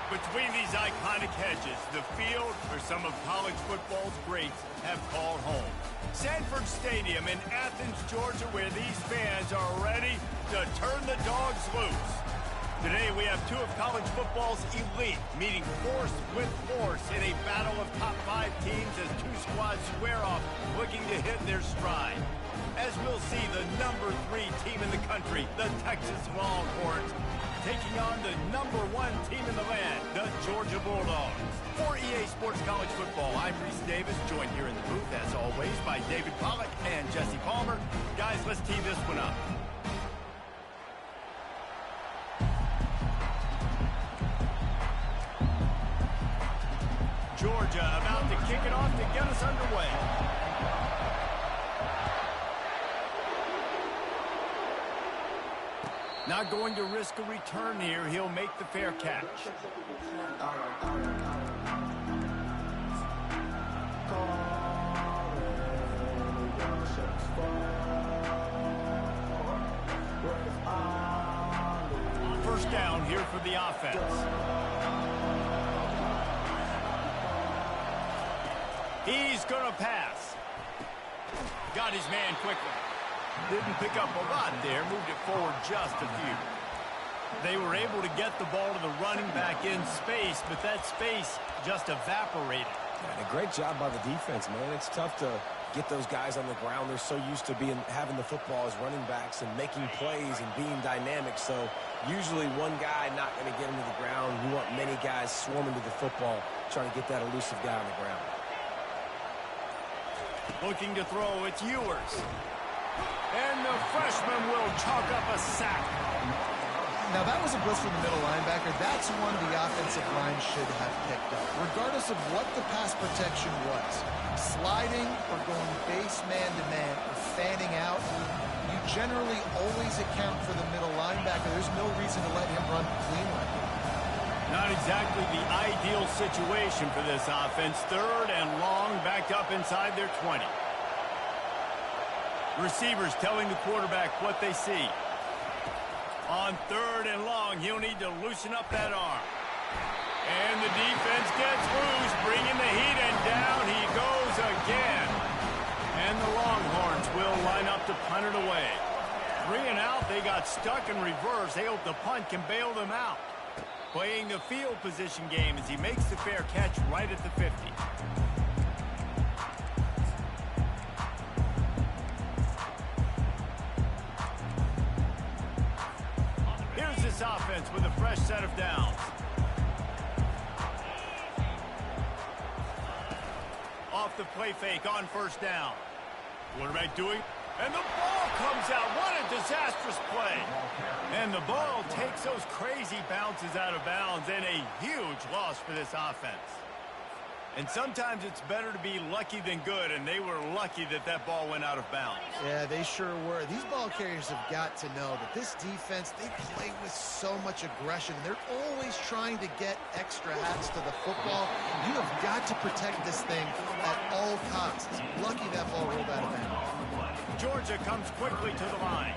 Between these iconic hedges, the field where some of college football's greats have called home. Sanford Stadium in Athens, Georgia, where these fans are ready to turn the dogs loose. Today we have two of college football's elite meeting force with force in a battle of top 5 teams as two squads square off looking to hit their stride. As we'll see, the number 3 team in the country, the Texas Longhorns, taking on the number 1 team in the land, the Georgia Bulldogs. For EA Sports College Football, I'm Reese Davis, joined here in the booth, as always, by David Pollack and Jesse Palmer. Guys, let's tee this one up. Georgia about to kick it off to get us underway. Not going to risk a return here. He'll make the fair catch. First down here for the offense. He's going to pass. Got his man quickly. Didn't pick up a lot there, moved it forward just a few. They were able to get the ball to the running back in space, but that space just evaporated. And a great job by the defense, man. It's tough to get those guys on the ground. They're so used to having the football as running backs and making plays and being dynamic. So usually one guy not going to get him to the ground. You want many guys swarming to the football, trying to get that elusive guy on the ground. Looking to throw, it's Ewers. And the freshman will chalk up a sack. Now, that was a blitz from the middle linebacker. That's one the offensive line should have picked up, regardless of what the pass protection was. Sliding or going base man-to-man or fanning out, you generally always account for the middle linebacker. There's no reason to let him run clean like that. Not exactly the ideal situation for this offense. 3rd and long, backed up inside their 20. Receivers telling the quarterback what they see. On 3rd and long, he'll need to loosen up that arm. And the defense gets loose, bringing the heat, and down he goes again. And the Longhorns will line up to punt it away. 3 and out, they got stuck in reverse. They hope the punt can bail them out. Playing the field position game as he makes the fair catch right at the 50. Here's this offense with a fresh set of downs. Off the play fake on 1st down. Quarterback doing, and the ball comes out. What a disastrous play. And the ball takes those crazy bounces out of bounds, and a huge loss for this offense. And sometimes it's better to be lucky than good, and they were lucky that that ball went out of bounds. Yeah, they sure were. These ball carriers have got to know that this defense, they play with so much aggression. They're always trying to get extra hats to the football. You have got to protect this thing at all costs. Lucky that ball rolled out of bounds. Georgia comes quickly to the line.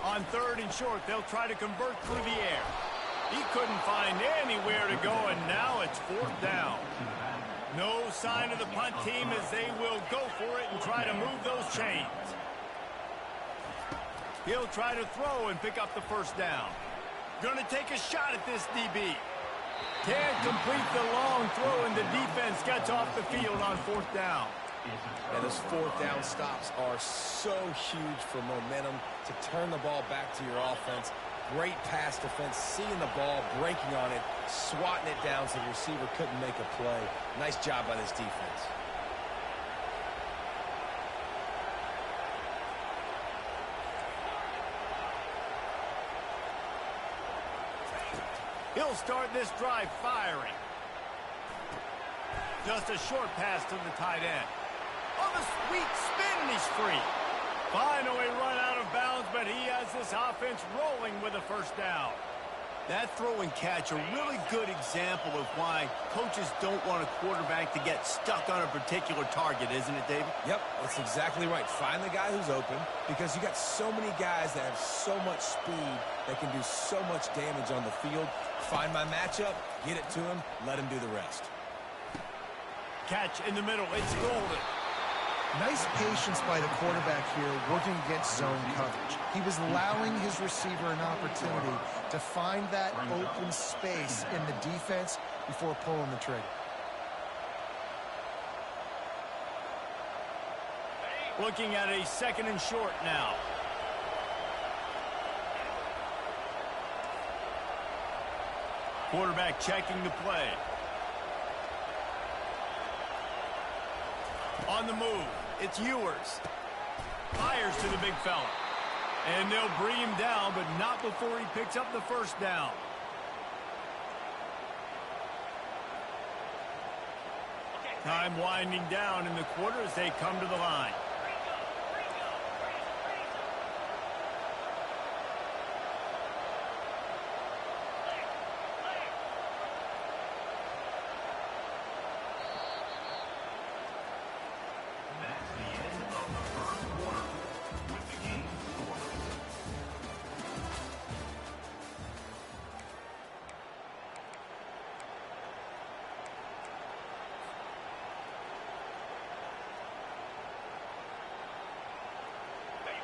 On 3rd and short, they'll try to convert through the air. He couldn't find anywhere to go, and now it's 4th down. No sign of the punt team as they will go for it and try to move those chains. He'll try to throw and pick up the 1st down. Gonna take a shot at this DB. Can't complete the long throw, and the defense gets off the field on 4th down. And those 4th down stops are so huge for momentum to turn the ball back to your offense. Great pass defense, seeing the ball, breaking on it, swatting it down so the receiver couldn't make a play. Nice job by this defense. He'll start this drive firing. Just a short pass to the tight end. Oh, the sweet spin, and he's free. Finally run out of bounds, but he has this offense rolling with a 1st down. That throw and catch, a really good example of why coaches don't want a quarterback to get stuck on a particular target, isn't it, David? Yep, that's exactly right. Find the guy who's open, because you got so many guys that have so much speed that can do so much damage on the field. Find my matchup, get it to him, let him do the rest. Catch in the middle, it's golden. Nice patience by the quarterback here working against zone coverage. He was allowing his receiver an opportunity to find that open space in the defense before pulling the trigger. Looking at a 2nd and short now. Quarterback checking the play. On the move, it's Ewers. Fires to the big fella. And they'll bring him down, but not before he picks up the first down. Time winding down in the quarter as they come to the line.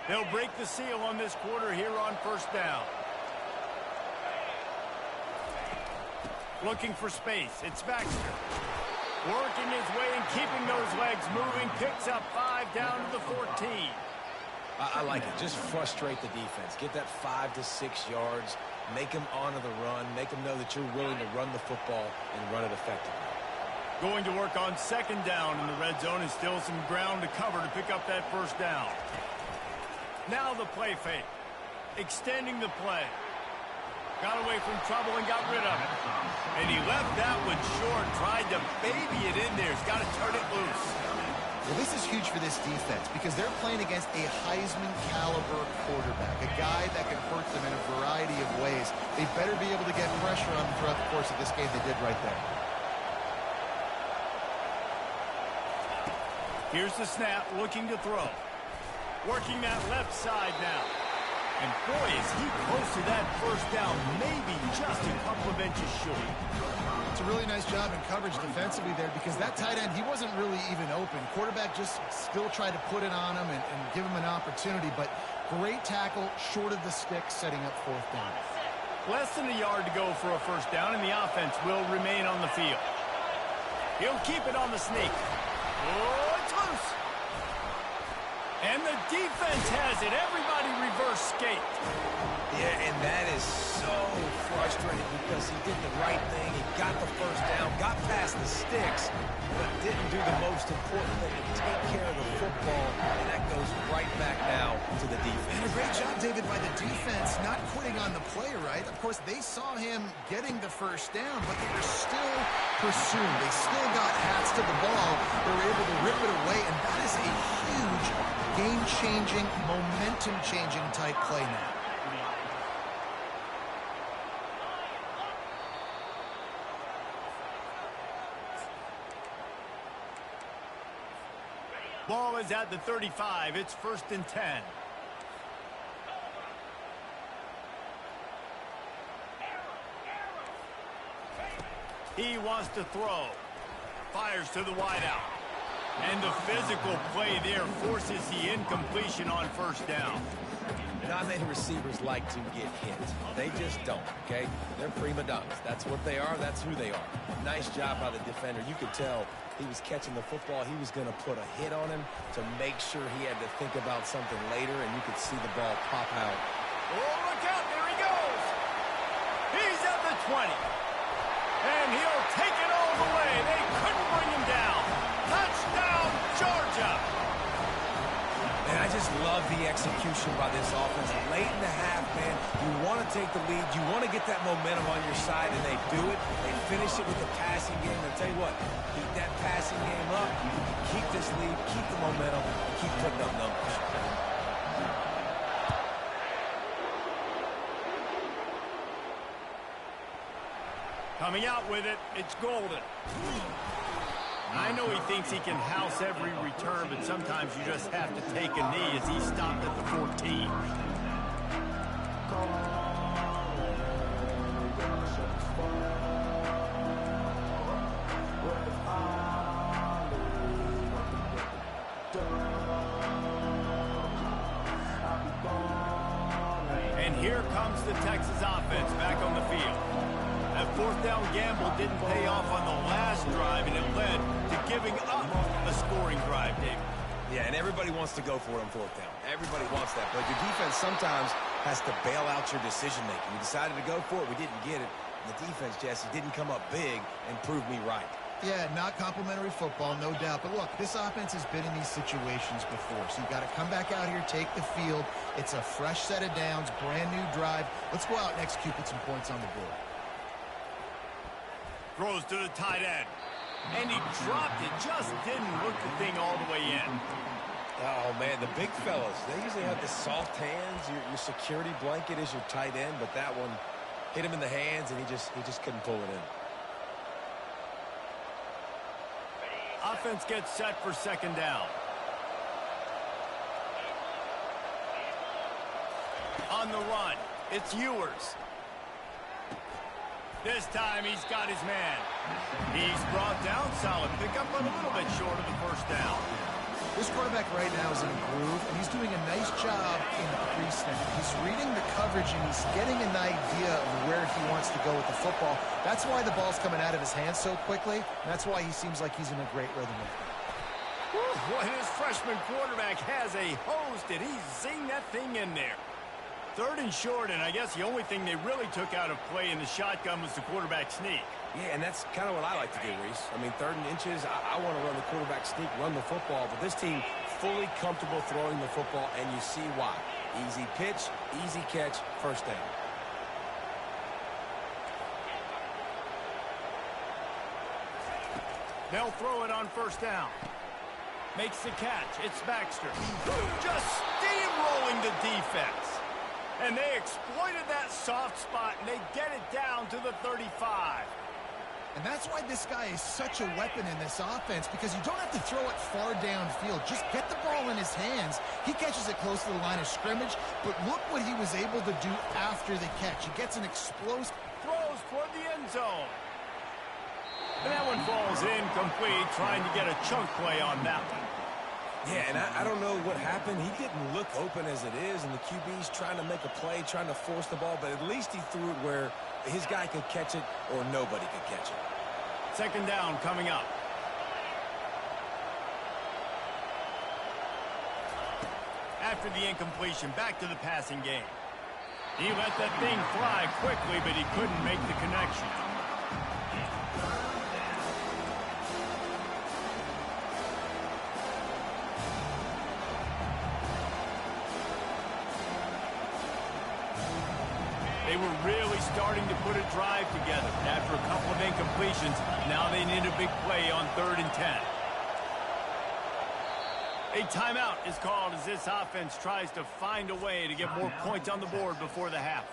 They'll break the seal on this quarter here on first down. Looking for space. It's Baxter. Working his way and keeping those legs moving. Picks up 5 down to the 14. I like it. Just frustrate the defense. Get that 5 to 6 yards. Make them honor the run. Make them know that you're willing to run the football and run it effectively. Going to work on 2nd down in the red zone, and still some ground to cover to pick up that first down. Now the play fake. Extending the play. Got away from trouble and got rid of it. And he left that one short. Tried to baby it in there. He's got to turn it loose. Well, this is huge for this defense because they're playing against a Heisman-caliber quarterback, a guy that can hurt them in a variety of ways. They better be able to get pressure on him throughout the course of this game. They did right there. Here's the snap, looking to throw. Working that left side now. And boy, is he close to that first down. Maybe just a couple of inches short. It's a really nice job in coverage defensively there because that tight end, he wasn't really even open. Quarterback just still tried to put it on him and give him an opportunity. But great tackle, short of the stick, setting up 4th down. Less than a yard to go for a first down, and the offense will remain on the field. He'll keep it on the sneak. Oh, it's loose. And the defense has it. Everybody reverse skate. Yeah, and that is so frustrating because he did the right thing. He got the first down, got past the sticks, but didn't do the most important thing, to take care of the football, and that goes right back now to the defense. And a great job, David, by the defense, not quitting on the play, right? Of course, they saw him getting the first down, but they were still pursuing. They still got hats to the ball. They were able to rip it away, and that is a huge game-changing, momentum-changing type play now. Ball is at the 35. It's 1st and 10. He wants to throw. Fires to the wideout. And the physical play there forces the incompletion on first down. Not many receivers like to get hit. They just don't, okay? They're prima donnas. That's what they are. That's who they are. Nice job by the defender. You could tell he was catching the football. He was going to put a hit on him to make sure he had to think about something later, and you could see the ball pop out. Oh, look out. There he goes. He's at the 20. And he'll take it all the way. They couldn't bring him down. Touchdown, Georgia. And I just love the execution by this offense. Late in the half, man, you want to take the lead. You want to get that momentum on your side, and they do it. They finish it with the passing game. And tell you what, keep that passing game up, keep this lead, keep the momentum, and keep putting up numbers. Coming out with it, it's Golden. I know he thinks he can house every return, but sometimes you just have to take a knee as he stopped at the 14. And here comes the Texas offense back on the field. That fourth down gamble didn't pay off on the last drive, and it led to giving up a scoring drive, David. Yeah, and everybody wants to go for it on fourth down. Everybody wants that, but your defense sometimes has to bail out your decision-making. We decided to go for it. We didn't get it. And the defense, Jesse, didn't come up big and prove me right. Yeah, not complimentary football, no doubt. But look, this offense has been in these situations before. So you got to come back out here, take the field. It's a fresh set of downs, brand new drive. Let's go out and execute, put some points on the board. Throws to the tight end. And he dropped it. Just didn't hook the thing all the way in. Oh, man, the big fellas, they usually have the soft hands. Your security blanket is your tight end, but that one hit him in the hands, and he just couldn't pull it in. Offense gets set for second down. On the run, it's Ewers. This time he's got his man. He's brought down, solid pickup, but a little bit short of the first down. This quarterback right now is in a groove, and he's doing a nice job in the pre-snap. He's reading the coverage, and he's getting an idea of where he wants to go with the football. That's why the ball's coming out of his hands so quickly, and that's why he seems like he's in a great rhythm with it. Boy, his freshman quarterback has a hose. Did he zing that thing in there? Third and short, and I guess the only thing they really took out of play in the shotgun was the quarterback sneak. Yeah, and that's kind of what I like to do, Reese. I mean, 3rd and inches, I want to run the quarterback sneak, run the football, but this team fully comfortable throwing the football, and you see why. Easy pitch, easy catch, first down. They'll throw it on first down. Makes the catch. It's Baxter. Just steamrolling the defense. And they exploited that soft spot, and they get it down to the 35. And that's why this guy is such a weapon in this offense, because you don't have to throw it far downfield. Just get the ball in his hands. He catches it close to the line of scrimmage, but look what he was able to do after the catch. He gets an explosive Throws toward the end zone. And that one falls incomplete, trying to get a chunk play on that one. Yeah, and I don't know what happened. He didn't look open as it is, and the QB's trying to make a play, trying to force the ball, but at least he threw it where his guy could catch it or nobody could catch it. Second down coming up. After the incompletion, back to the passing game. He let that thing fly quickly, but he couldn't make the connection. They were really starting to put a drive together. After a couple of incompletions, now they need a big play on 3rd and 10. A timeout is called as this offense tries to find a way to get more points on the board before the half.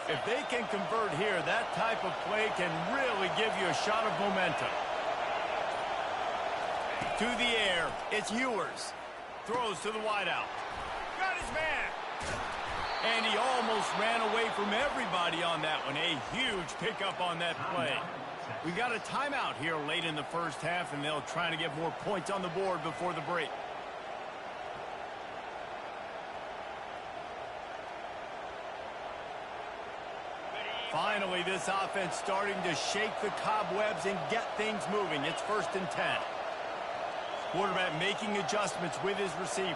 If they can convert here, that type of play can really give you a shot of momentum. To the air, it's Ewers. Throws to the wideout. Got his man. And he almost ran away from everybody on that one. A huge pickup on that play. We got a timeout here late in the first half, and they'll try to get more points on the board before the break. Finally, this offense starting to shake the cobwebs and get things moving. It's 1st and 10. Quarterback making adjustments with his receivers.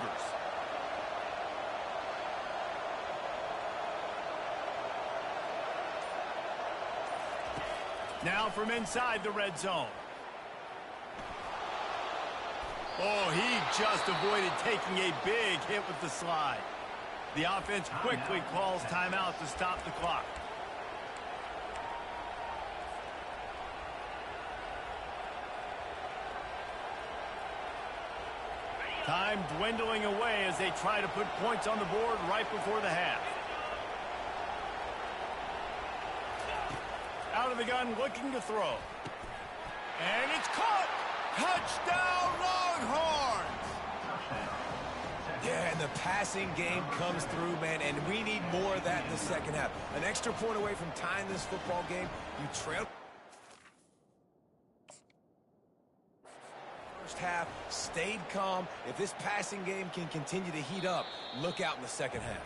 Now from inside the red zone. Oh, he just avoided taking a big hit with the slide. The offense quickly calls timeout to stop the clock. Time dwindling away as they try to put points on the board right before the half. Out of the gun, looking to throw. And it's caught! Touchdown, Longhorns! Yeah, and the passing game comes through, man, and we need more of that in the second half. An extra point away from tying this football game. You trail. First half, stayed calm. If this passing game can continue to heat up, look out in the second half.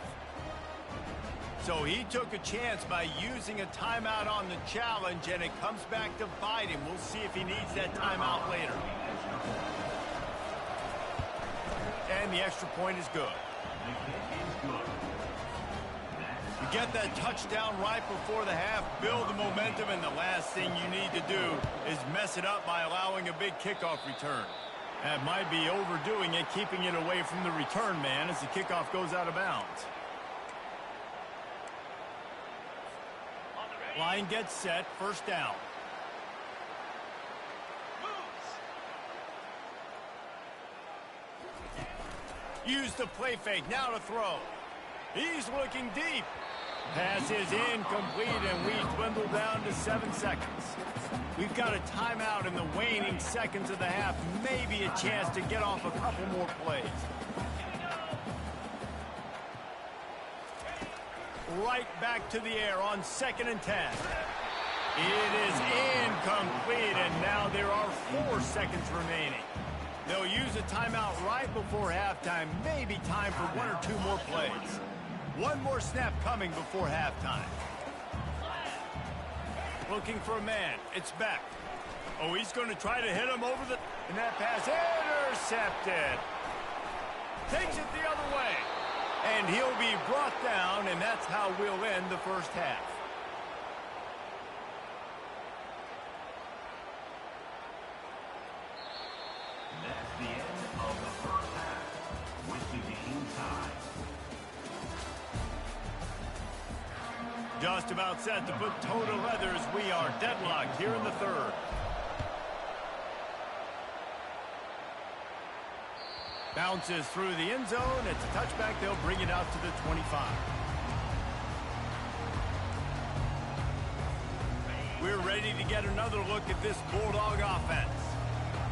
So he took a chance by using a timeout on the challenge, and it comes back to bite him. We'll see if he needs that timeout later. And the extra point is good. You get that touchdown right before the half, build the momentum, and the last thing you need to do is mess it up by allowing a big kickoff return. That might be overdoing it, keeping it away from the return man as the kickoff goes out of bounds. Line gets set, first down. Use the play fake, now to throw. He's looking deep. Pass is incomplete, and we dwindle down to 7 seconds. We've got a timeout in the waning seconds of the half. Maybe a chance to get off a couple more plays. Right back to the air on 2nd and 10. It is incomplete, and now there are 4 seconds remaining. They'll use a timeout right before halftime. Maybe time for 1 or 2 more plays. One more snap coming before halftime. Looking for a man. It's Beck. Oh, he's going to try to hit him over the... And that pass intercepted. Takes it the other way. And he'll be brought down, and that's how we'll end the first half. That's the end of the first half with the game tied. Just about set to put toe to leather as we are deadlocked here in the third. Bounces through the end zone. It's a touchback. They'll bring it out to the 25. We're ready to get another look at this Bulldog offense.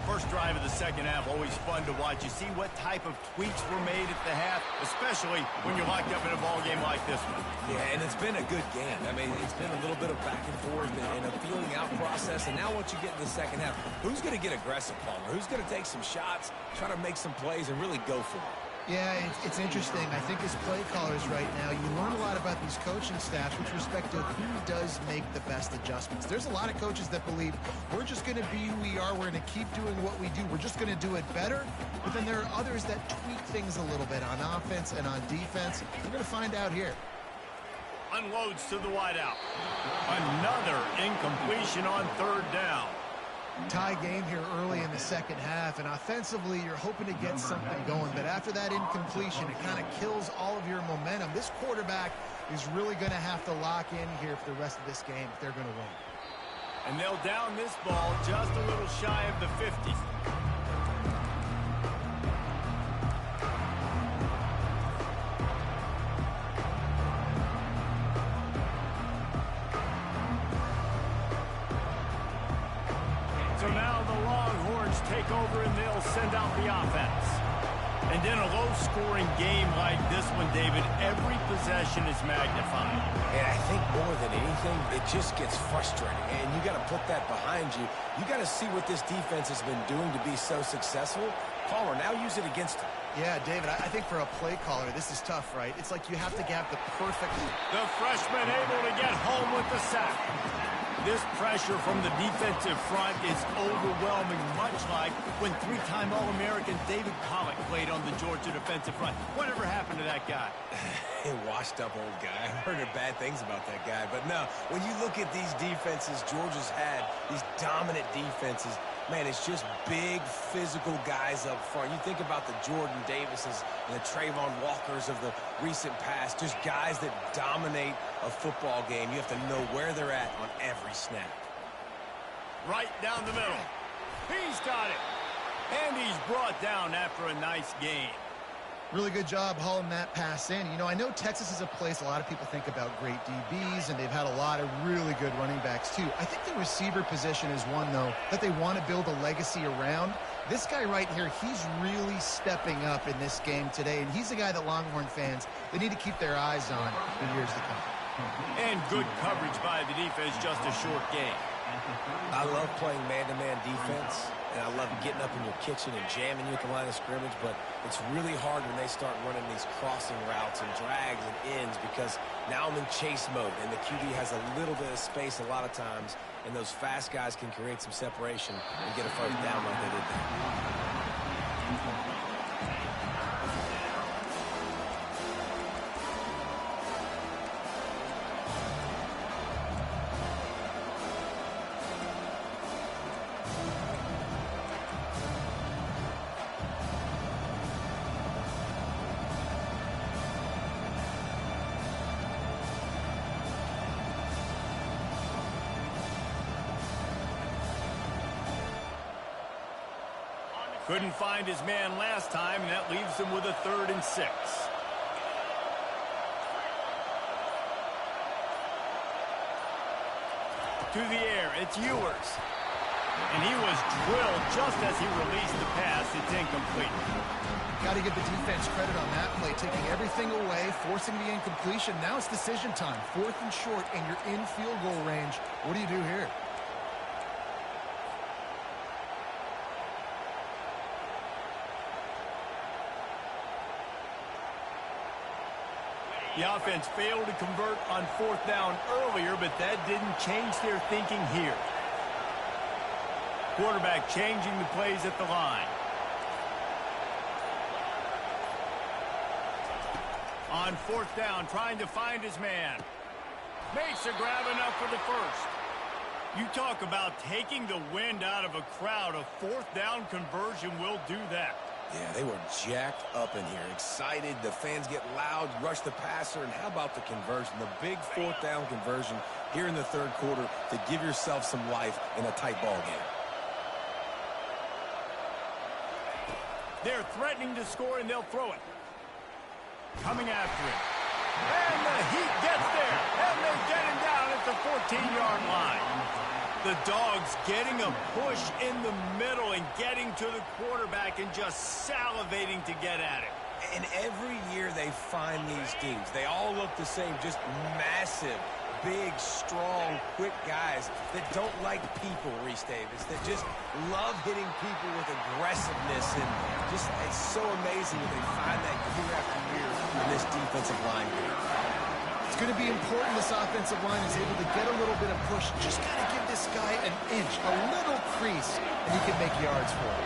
First drive of the second half, always fun to watch. You see what type of tweaks were made at the half, especially when you're locked up in a ball game like this one. Yeah, and it's been a good game. I mean, it's been a little bit of back and forth and a feeling out process. And now once you get in the second half, who's going to get aggressive, Palmer? Who's going to take some shots, try to make some plays, and really go for it? Yeah, it's interesting. I think as play callers right now, you learn a lot about these coaching staffs with respect to who does make the best adjustments. There's a lot of coaches that believe we're just going to be who we are. We're going to keep doing what we do. We're just going to do it better. But then there are others that tweak things a little bit on offense and on defense. We're going to find out here. Unloads to the wideout. Another incompletion on third down. Tie game here early in the second half, and offensively you're hoping to get something going, but after that incompletion it kind of kills all of your momentum. This quarterback is really going to have to lock in here for the rest of this game if they're going to win. And they'll down this ball just a little shy of the 50. Take over and they'll send out the offense. And in a low-scoring game like this one, David, every possession is magnified. And I think more than anything, it just gets frustrating. And you got to put that behind you. You got to see what this defense has been doing to be so successful. Palmer, now use it against him. Yeah, David, I think for a play caller, this is tough, right? It's like you have to have the perfect... The freshman able to get home with the sack. This pressure from the defensive front is overwhelming, much like when 3-time All-American David Pollock played on the Georgia defensive front. Whatever happened to that guy? A washed-up old guy. I've heard bad things about that guy. But no, when you look at these defenses Georgia's had, these dominant defenses, Man, it's just big, physical guys up front. You think about the Jordan Davises and the Trayvon Walkers of the recent past, just guys that dominate a football game. You have to know where they're at on every snap. Right down the middle. He's got it. And he's brought down after a nice gain. Really good job hauling that pass in. You know, I know Texas is a place a lot of people think about great DBs, and they've had a lot of really good running backs too. I think the receiver position is one, though, that they want to build a legacy around. This guy right here, he's really stepping up in this game today, and he's the guy that Longhorn fans, they need to keep their eyes on in years to come. And good coverage by the defense, just a short gain. I love playing man-to-man defense, and I love getting up in your kitchen and jamming you at the line of scrimmage, but it's really hard when they start running these crossing routes and drags and ends because now I'm in chase mode, and the QB has a little bit of space a lot of times, and those fast guys can create some separation and get a first down like they did there. Couldn't find his man last time, and that leaves him with a 3rd and 6. To the air, it's Ewers. And he was drilled just as he released the pass. It's incomplete. Got to give the defense credit on that play, taking everything away, forcing the incompletion. Now it's decision time. 4th and short, and you're in field goal range. What do you do here? The offense failed to convert on 4th down earlier, but that didn't change their thinking here. Quarterback changing the plays at the line. On 4th down, trying to find his man. Makes a grab enough for the first. You talk about taking the wind out of a crowd. A 4th down conversion will do that. Yeah, they were jacked up in here, excited. The fans get loud, rush the passer, and how about the conversion? The big 4th down conversion here in the 3rd quarter to give yourself some life in a tight ball game. They're threatening to score, and they'll throw it. Coming after it. And the Heat gets there, and they get him down at the 14-yard line. The Dogs getting a push in the middle and getting to the quarterback and just salivating to get at it. And every year they find these dudes. They all look the same, just massive, big, strong, quick guys that don't like people, Reese Davis, that just love hitting people with aggressiveness. And just, it's so amazing that they find that year after year in this defensive line here. It's going to be important this offensive line is able to get a little bit of push. Just got to give this guy an inch, a little crease, and he can make yards for it.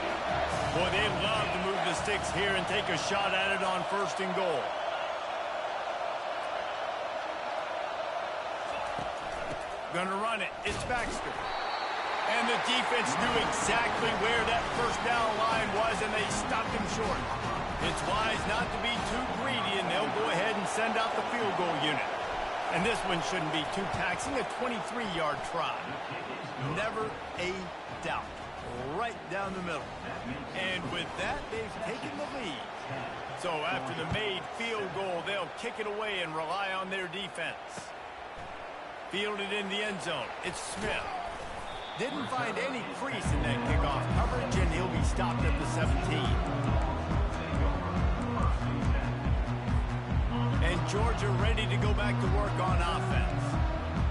Boy, they love to move the sticks here and take a shot at it on 1st and goal. Gonna run it. It's Baxter. And the defense knew exactly where that 1st down line was, and they stopped him short. It's wise not to be too greedy, and they'll go ahead and send out the field goal unit. And this one shouldn't be too taxing, a 23-yard try. Never a doubt. Right down the middle. And with that, they've taken the lead. So after the made field goal, they'll kick it away and rely on their defense. Fielded in the end zone. It's Smith. Didn't find any crease in that kickoff coverage, and he'll be stopped at the 17. And Georgia ready to go back to work on offense.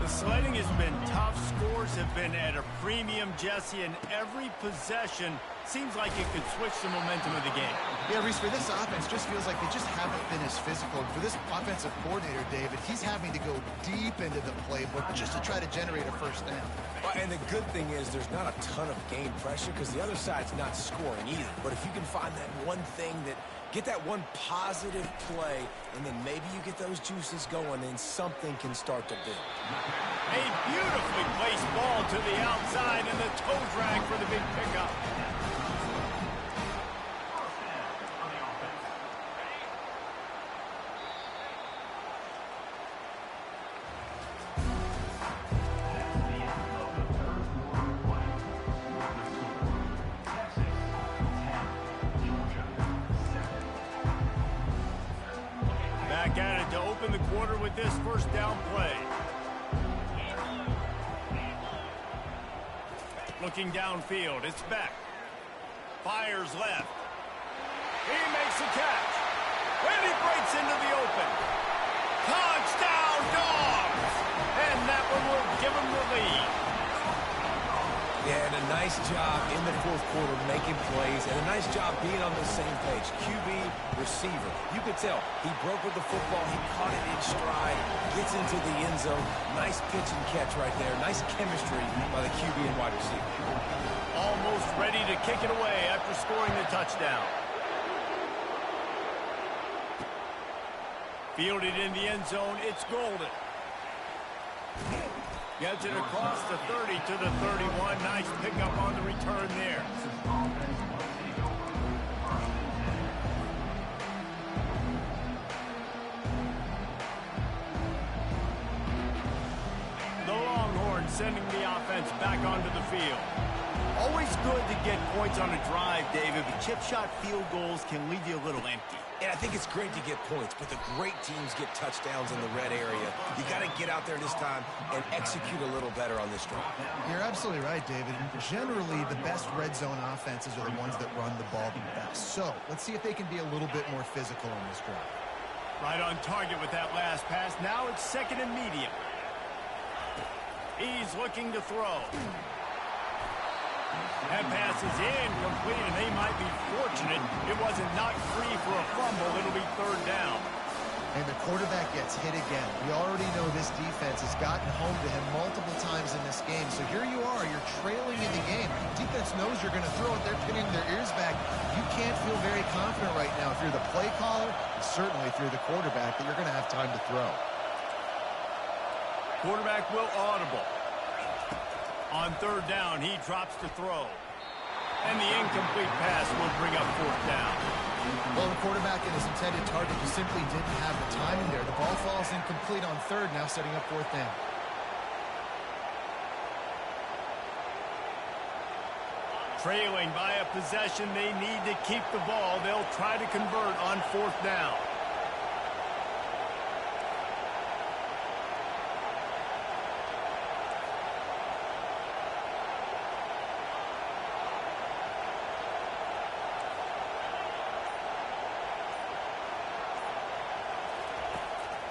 The sledding has been tough. Scores have been at a premium, Jesse, and every possession seems like it could switch the momentum of the game. Yeah, Reese, for this offense, just feels like they just haven't been as physical. For this offensive coordinator, David, he's having to go deep into the playbook just to try to generate a 1st down. Well, and the good thing is there's not a ton of game pressure because the other side's not scoring either. But if you can find that one thing that get that one positive play, and then maybe you get those juices going, and something can start to build. A beautifully placed ball to the outside, and the toe drag for the big pickup. Back at it to open the quarter with this first down play. Looking downfield, it's Beck. Fires left. He makes a catch. And he breaks into the open. Touchdown, Dogs! And that one will give him the lead. Yeah, and a nice job in the fourth quarter making plays, and a nice job being on the same page. QB, receiver. You could tell he broke with the football. He caught it in stride, gets into the end zone. Nice pitch and catch right there. Nice chemistry by the QB and wide receiver. Almost ready to kick it away after scoring the touchdown. Fielded in the end zone, it's Golden. Gets it across the 30 to the 31. Nice pickup on the return there. The Longhorns sending the offense back onto the field. Always good to get points on a drive, David, but chip shot field goals can leave you a little empty. And I think it's great to get points, but the great teams get touchdowns in the red area. You got to get out there this time and execute a little better on this drive. You're absolutely right, David. Generally, the best red zone offenses are the ones that run the ball the best. So let's see if they can be a little bit more physical in this drive. Right on target with that last pass. Now it's second and medium. He's looking to throw. That pass is incomplete, and they might be fortunate it wasn't knocked free for a fumble. It'll be third down. And the quarterback gets hit again. We already know this defense has gotten home to him multiple times in this game. So here you are, you're trailing in the game. Defense knows you're going to throw it. They're pinning their ears back. You can't feel very confident right now if you're the play caller, and certainly if you're the quarterback, that you're going to have time to throw. Quarterback will audible. On third down, he drops to throw. And the incomplete pass will bring up fourth down. Well, the quarterback and his intended target just simply didn't have the timing there. The ball falls incomplete on third, now setting up fourth down. Trailing by a possession, they need to keep the ball. They'll try to convert on fourth down.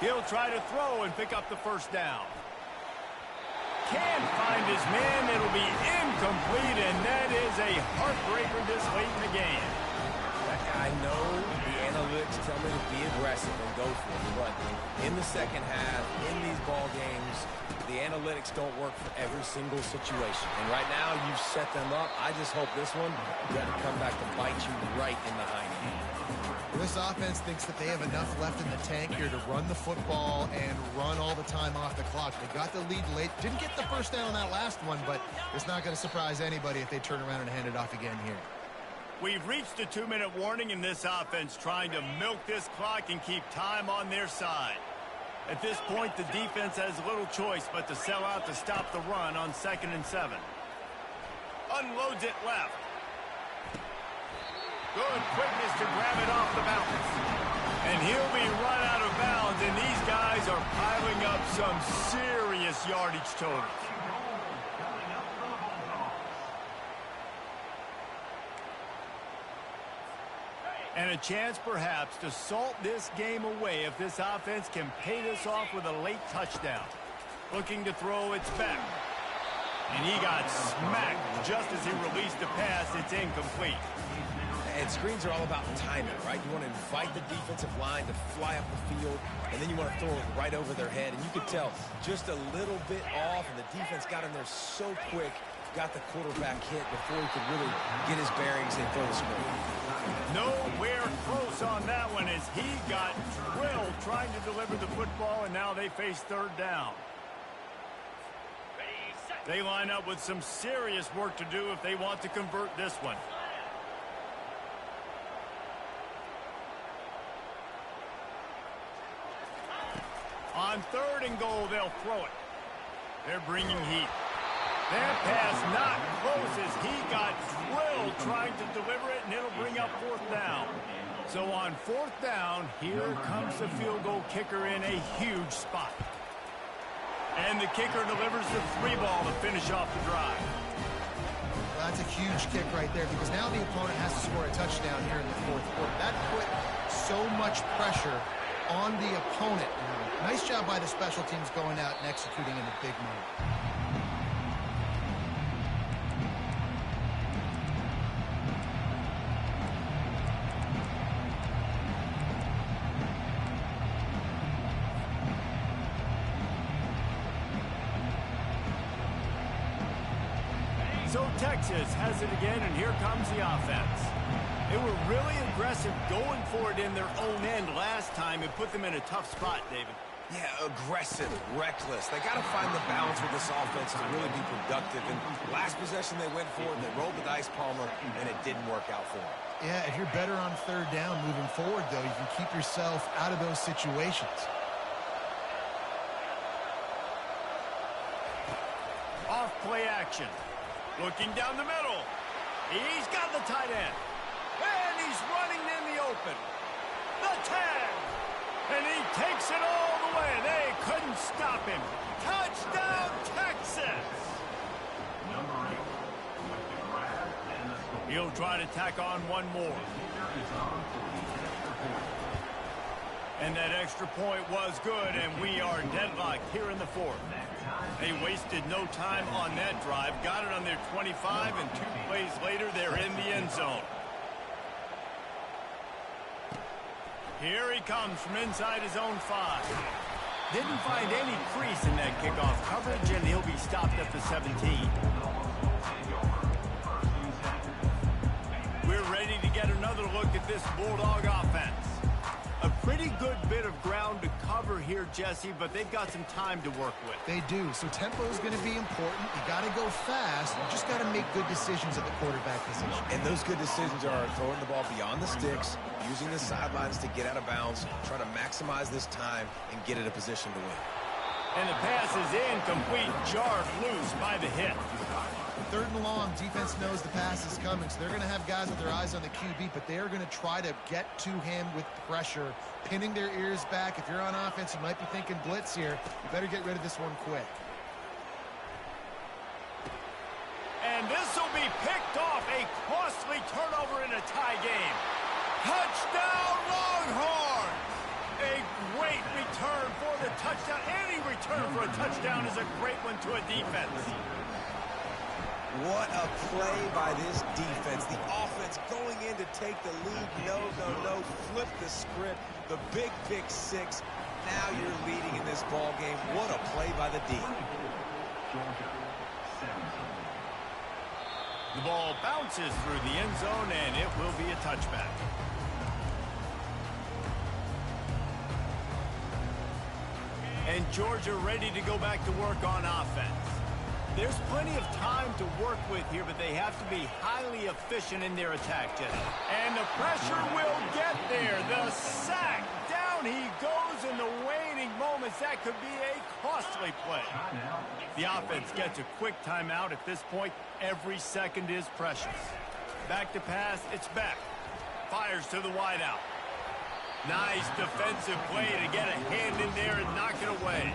He'll try to throw and pick up the first down. Can't find his man. It'll be incomplete, and that is a heartbreaker this late in the game. I know the analytics tell me to be aggressive and go for it, but in the second half, in these ball games, the analytics don't work for every single situation. And right now, you've set them up. I just hope this one doesn't come back to bite you right in the hind end. This offense thinks that they have enough left in the tank here to run the football and run all the time off the clock. They got the lead late. Didn't get the first down on that last one, but it's not going to surprise anybody if they turn around and hand it off again here. We've reached a 2-minute warning in this offense, trying to milk this clock and keep time on their side. At this point, the defense has little choice but to sell out to stop the run on 2nd and 7. Unloads it left. Good quickness to grab it off the bounce. And he'll be run out of bounds, and these guys are piling up some serious yardage totals. And a chance, perhaps, to salt this game away if this offense can pay this off with a late touchdown. Looking to throw, it's back. And he got smacked just as he released the pass. It's incomplete. And screens are all about timing, right? You want to invite the defensive line to fly up the field, and then you want to throw it right over their head. And you could tell just a little bit off, and the defense got in there so quick, got the quarterback hit before he could really get his bearings and throw the screen. Nowhere close on that one as he got drilled trying to deliver the football, and now they face third down. They line up with some serious work to do if they want to convert this one. On 3rd and goal, they'll throw it. They're bringing heat. That pass not close as he got drilled trying to deliver it, and it'll bring up 4th down. So on 4th down, here comes the field goal kicker in a huge spot. And the kicker delivers the 3-ball to finish off the drive. Well, that's a huge kick right there because now the opponent has to score a touchdown here in the 4th quarter. That put so much pressure on the opponent. Nice job by the special teams going out and executing in a big moment. So Texas has it again, and here comes the offense. They were really aggressive going for it in their own end last time. It put them in a tough spot, David. Yeah, aggressive, reckless. They got to find the balance with this offense to really be productive. And last possession they went for it, they rolled the dice, Palmer, and it didn't work out for them. Yeah, if you're better on 3rd down moving forward, though, you can keep yourself out of those situations. Off play action. Looking down the middle. He's got the tight end. And he's running in the open. The tag. And he takes it all the way. They couldn't stop him. Touchdown, Texas. He'll try to tack on one more. And that extra point was good, and we are deadlocked here in the 4th. They wasted no time on that drive. Got it on their 25, and 2 plays later, they're in the end zone. Here he comes from inside his own 5. Didn't find any crease in that kickoff coverage, and he'll be stopped at the 17. We're ready to get another look at this Bulldog offense. A pretty good bit of ground to cover here, Jesse, but they've got some time to work with. They do, so tempo is going to be important. You got to go fast. You just got to make good decisions at the quarterback position. And those good decisions are throwing the ball beyond the sticks, using the sidelines to get out of bounds, trying to maximize this time and get in a position to win. And the pass is incomplete, jarred loose by the hit. 3rd and long, defense knows the pass is coming, so they're going to have guys with their eyes on the QB, but they are going to try to get to him with pressure, pinning their ears back. If you're on offense, you might be thinking blitz here. You better get rid of this one quick. And this will be picked off, a costly turnover in a tie game. Touchdown, Longhorns! A great return for the touchdown. Any return for a touchdown is a great one to a defense. What a play by this defense. The offense going in to take the lead. No. Flip the script. The big pick 6. Now you're leading in this ball game. What a play by the D. The ball bounces through the end zone, and it will be a touchback. And Georgia ready to go back to work on offense. There's plenty of time to work with here, but they have to be highly efficient in their attack, Jesse. And the pressure will get there. The sack. Down he goes in the waning moments. That could be a costly play. The offense gets a quick timeout. At this point, every second is precious. Back to pass. It's Beck. Fires to the wideout. Nice defensive play to get a hand in there and knock it away.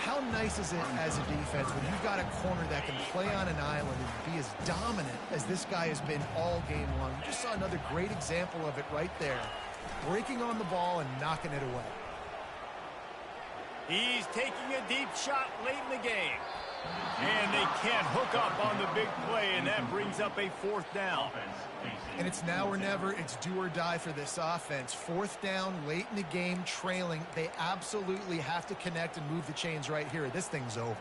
How nice is it as a defense when you've got a corner that can play on an island and be as dominant as this guy has been all game long? You just saw another great example of it right there. Breaking on the ball and knocking it away. He's taking a deep shot late in the game. And they can't hook up on the big play, and that brings up a 4th down. And it's now or never. It's do or die for this offense. 4th down, late in the game, trailing. They absolutely have to connect and move the chains right here. This thing's over.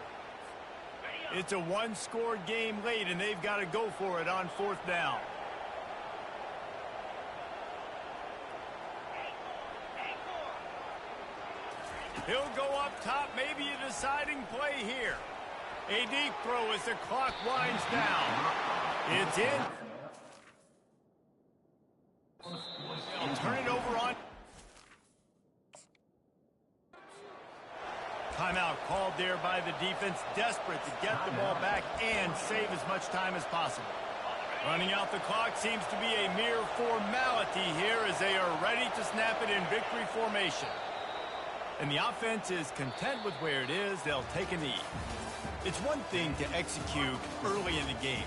It's a one-score game late, and they've got to go for it on 4th down. He'll go up top, maybe a deciding play here. A deep throw as the clock winds down. It's in. They'll turn it over on. Timeout called there by the defense, desperate to get the ball back and save as much time as possible. Running out the clock seems to be a mere formality here as they are ready to snap it in victory formation. And the offense is content with where it is. They'll take a knee. It's one thing to execute early in the game.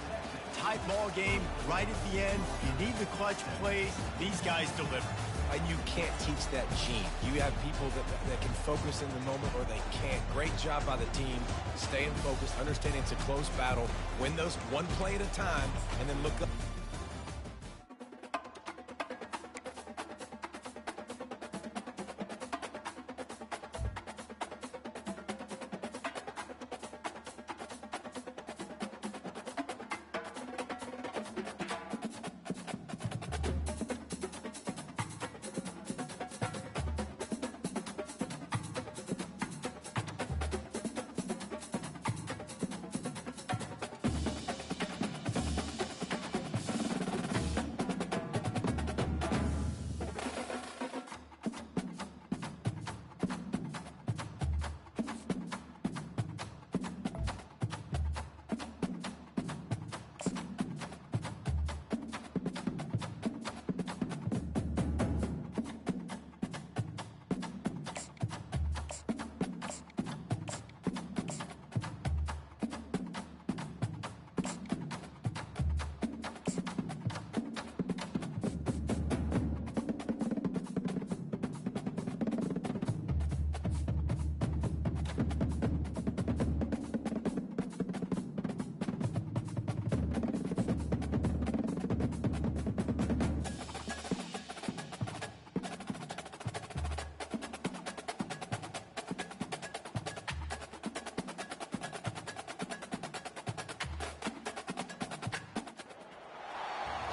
Tight ball game, right at the end, you need the clutch plays. These guys deliver. And you can't teach that gene. You have people that can focus in the moment or they can't. Great job by the team, staying focused, understanding it's a close battle, win those one play at a time, and then look up.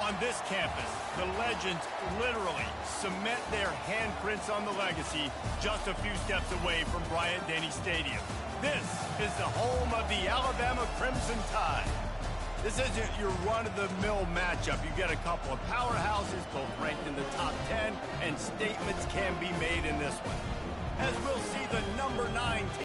On this campus, the legends literally cement their handprints on the legacy just a few steps away from Bryant-Denny Stadium. This is the home of the Alabama Crimson Tide. This isn't your run-of-the-mill matchup. You get a couple of powerhouses, both ranked in the top 10, and statements can be made in this one. As we'll see the number 9 team